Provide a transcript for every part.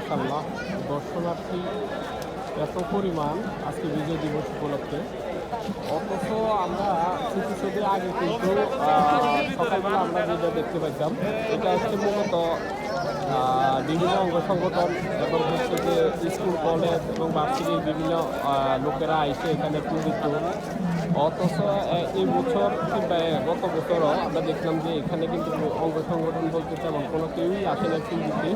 মাশাআল্লাহ দর্শনার্থী এত পরিমাণ আজকে বিজয় দিবস উপলক্ষে। অথচ আমরা স্মৃতিসৌধের আগে কিন্তু সকালবেলা আমরা যেটা দেখতে পাইতাম এটা হচ্ছে মূলত বিভিন্ন অঙ্গ সংগঠন এবং হচ্ছে যে স্কুল কলেজ এবং ভার্সিটির বিভিন্ন লোকেরা এসে এখানে ফুল দিত। অথচ এই বছর কিংবা গত বছরও আমরা দেখলাম যে এখানে কিন্তু অঙ্গ সংগঠন বলতে তেমন কোনো কেউই আসে না ফুল দিতে।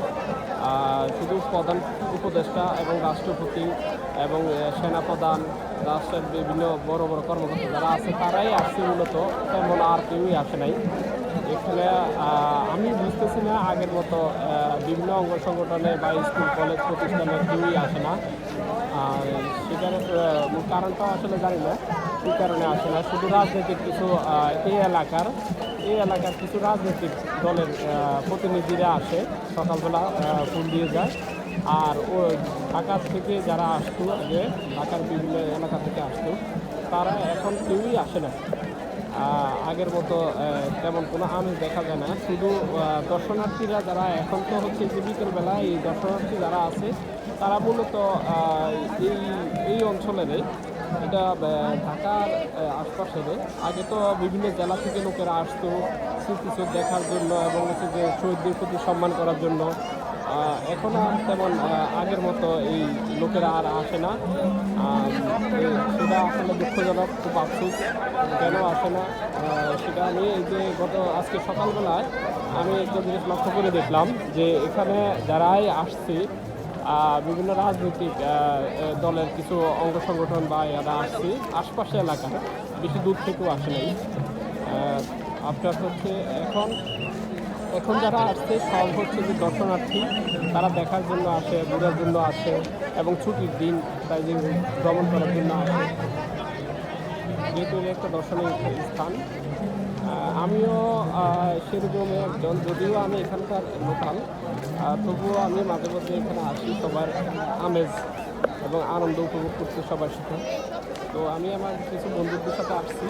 শুধু প্রধান উপদেষ্টা এবং রাষ্ট্রপতি এবং সেনাপ্রধান রাষ্ট্রের বিভিন্ন বড় বড় কর্মকর্তা যারা আছে তারাই আসছে, মূলত তেমন আর কেউই আসে নাই এখানে। আমি বুঝতেছি না আগের মতো বিভিন্ন অঙ্গ সংগঠনে বা স্কুল কলেজ প্রতিষ্ঠানে কেউই আসে না। সেখানে কারণটাও আসলে জানি না কী কারণে আসে না। শুধু রাজনৈতিক কিছু এই এলাকার কিছু রাজনৈতিক দলের প্রতিনিধিরা আসে, সকালবেলা ফুল দিয়ে যায়। আর ও ঢাকা থেকে যারা আসতো আগে, ঢাকার বিভিন্ন এলাকা থেকে আসতো, তারা এখন কেউই আসে না। আগের মতো তেমন কোনো আমেজ দেখা যায় না। শুধু দর্শনার্থীরা যারা এখন তো হচ্ছে যে বিকেলবেলা এই দর্শনার্থী যারা আছে তারা মূলত এই অঞ্চলেরই, এটা ঢাকার আশপাশের। আগে তো বিভিন্ন জেলা থেকে লোকেরা আসতো স্মৃতিসৌধ দেখার জন্য এবং হচ্ছে যে শহীদদের প্রতি সম্মান করার জন্য। এখন আর তেমন আগের মতো এই লোকেরা আর আসে না। সেটা আসলে দুঃখজনক, খুব আফসোস কেন আসে না সেটা। আমি এই যে আজকে সকালবেলায় আমি একটা জিনিস লক্ষ্য করে দেখলাম যে এখানে যারাই আসছে বিভিন্ন রাজনৈতিক দলের কিছু অঙ্গ সংগঠন বা এরা আসছে আশপাশে এলাকার, বেশি দূর থেকেও আসে নাই। আপনার হচ্ছে এখন যারা আসছে সব হচ্ছে যে দর্শনার্থী, তারা দেখার জন্য আসে, ঘোরার জন্য আসে এবং ছুটির দিন তাই যে ভ্রমণ করার জন্য আসে, যেহেতু একটা দর্শনীয় স্থান। আমিও সেরকম একজন, যদিও আমি এখানকার লোকাল, তবুও আমি মাঝে মধ্যে এখানে আসি সবার আমেজ এবং আনন্দ উপভোগ করতে সবার সাথে। তো আমি আমার কিছু বন্ধুদের সাথে আসছি,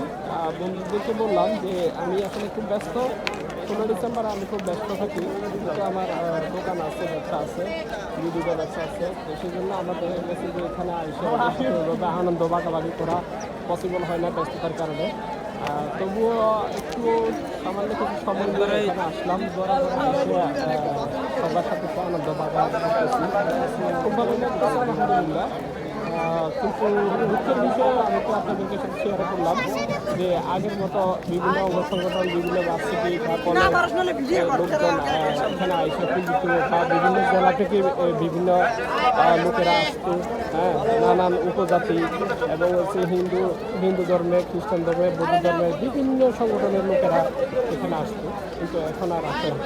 বন্ধুদেরকে বললাম যে আমি আসলে খুব ব্যস্ত, 16 ডিসেম্বর আমি খুব ব্যস্ত থাকি, কিন্তু আমার দোকান আছে, ব্যবসা আছে, দুটো ব্যবসা আছে। তো সেই জন্য আমরা দেখা গেছি যে এখানে এসে আনন্দ ভাগাভাগি করা পসিবল হয় না ব্যস্ততার কারণে। তবুও একটু সামান্য কিছু সময় ধরে এখানে আসলাম, সবার সাথে একটু আনন্দ ভাগাভাগি করতেছি, খুব ভালো লাগতেছে আলহামদুলিল্লাহ। কিন্তু দুঃখের বিষয়ে আমি তো আপনাদেরকে সাথে শেয়ার করলাম যে আগের মতো বিভিন্ন অঙ্গ সংগঠন, বিভিন্ন ভার্সিটি বা কলেজ লোকজন এখানে আইসে কিন্তু বা বিভিন্ন জেলা থেকে বিভিন্ন লোকেরা আসতো, হ্যাঁ, নানান উপজাতি এবং হচ্ছে হিন্দু ধর্মে, খ্রিস্টান ধর্মে, বৌদ্ধ ধর্মের বিভিন্ন সংগঠনের লোকেরা এখানে আসতো, কিন্তু এখন আর আসে না।